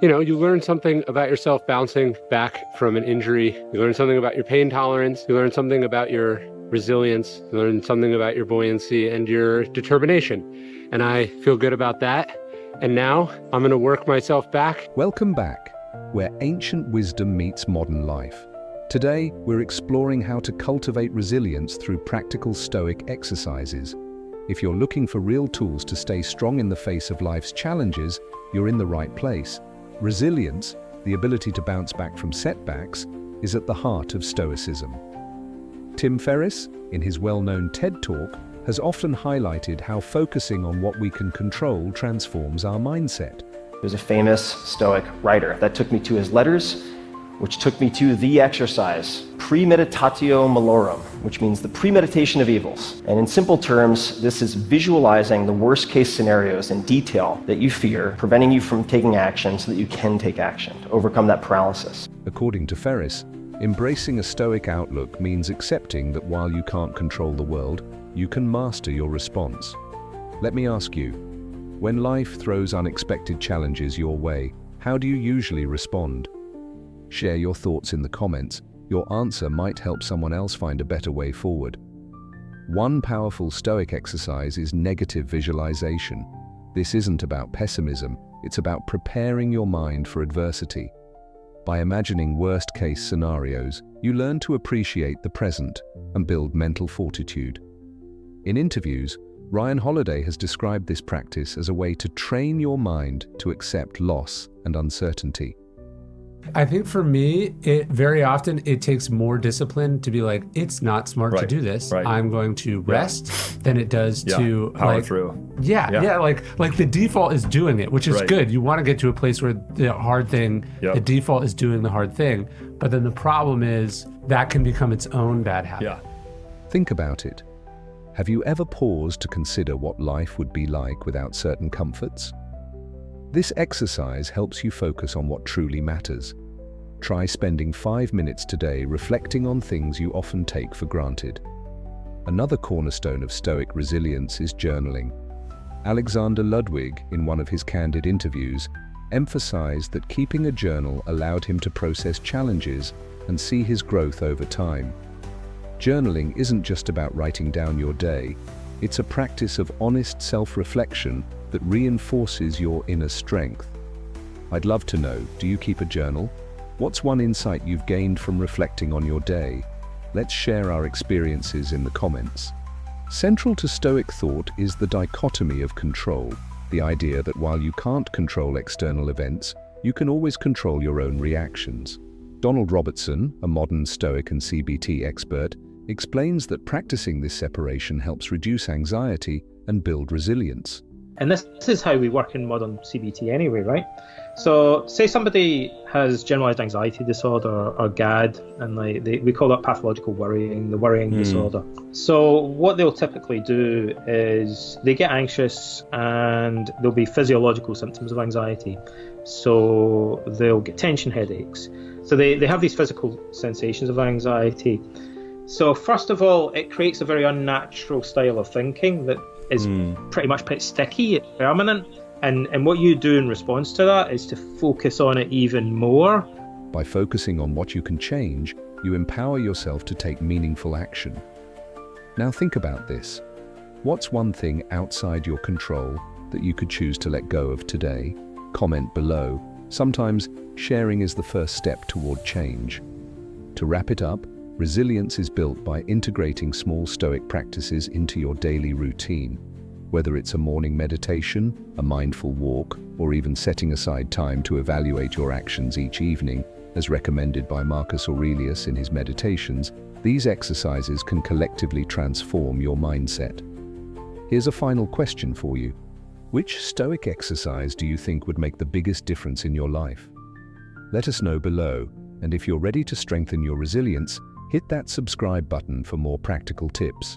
You learn something about yourself bouncing back from an injury. You learn something about your pain tolerance. You learn something about your resilience. You learn something about your buoyancy and your determination. And I feel good about that. And now I'm going to work myself back. Welcome back, where ancient wisdom meets modern life. Today, we're exploring how to cultivate resilience through practical Stoic exercises. If you're looking for real tools to stay strong in the face of life's challenges, you're in the right place. Resilience, the ability to bounce back from setbacks, is at the heart of Stoicism. Tim Ferriss, in his well-known TED Talk, has often highlighted how focusing on what we can control transforms our mindset. There's a famous Stoic writer that took me to his letters, which took me to the exercise, premeditatio malorum, which means the premeditation of evils. And in simple terms, this is visualizing the worst case scenarios in detail that you fear, preventing you from taking action so that you can take action to overcome that paralysis. According to Ferriss, embracing a Stoic outlook means accepting that while you can't control the world, you can master your response. Let me ask you, when life throws unexpected challenges your way, how do you usually respond? Share your thoughts in the comments. Your answer might help someone else find a better way forward. One powerful Stoic exercise is negative visualization. This isn't about pessimism, it's about preparing your mind for adversity. By imagining worst-case scenarios, you learn to appreciate the present and build mental fortitude. In interviews, Ryan Holiday has described this practice as a way to train your mind to accept loss and uncertainty. I think for me, very often it takes more discipline to be like, it's not smart to do this. I'm going to rest than it does to power through. Like the default is doing it, which is good. You want to get to a place where the hard thing, the default is doing the hard thing. But then the problem is that can become its own bad habit. Think about it. Have you ever paused to consider what life would be like without certain comforts? This exercise helps you focus on what truly matters. Try spending 5 minutes today reflecting on things you often take for granted. Another cornerstone of Stoic resilience is journaling. Alexander Ludwig, in one of his candid interviews, emphasized that keeping a journal allowed him to process challenges and see his growth over time. Journaling isn't just about writing down your day, it's a practice of honest self-reflection that reinforces your inner strength. I'd love to know, do you keep a journal? What's one insight you've gained from reflecting on your day? Let's share our experiences in the comments. Central to Stoic thought is the dichotomy of control, the idea that while you can't control external events, you can always control your own reactions. Donald Robertson, a modern Stoic and CBT expert, explains that practicing this separation helps reduce anxiety and build resilience. And this is how we work in modern CBT anyway, right? So say somebody has generalized anxiety disorder or GAD, and we call that pathological worrying, the worrying disorder. So what they'll typically do is they get anxious and there'll be physiological symptoms of anxiety. So they'll get tension headaches. So they have these physical sensations of anxiety. So first of all, it creates a very unnatural style of thinking that is pretty much pretty sticky, it's permanent. And what you do in response to that is to focus on it even more. By focusing on what you can change, you empower yourself to take meaningful action. Now think about this. What's one thing outside your control that you could choose to let go of today? Comment below. Sometimes sharing is the first step toward change. To wrap it up, resilience is built by integrating small Stoic practices into your daily routine. Whether it's a morning meditation, a mindful walk, or even setting aside time to evaluate your actions each evening, as recommended by Marcus Aurelius in his Meditations, these exercises can collectively transform your mindset. Here's a final question for you. Which Stoic exercise do you think would make the biggest difference in your life? Let us know below, and if you're ready to strengthen your resilience, hit that subscribe button for more practical tips.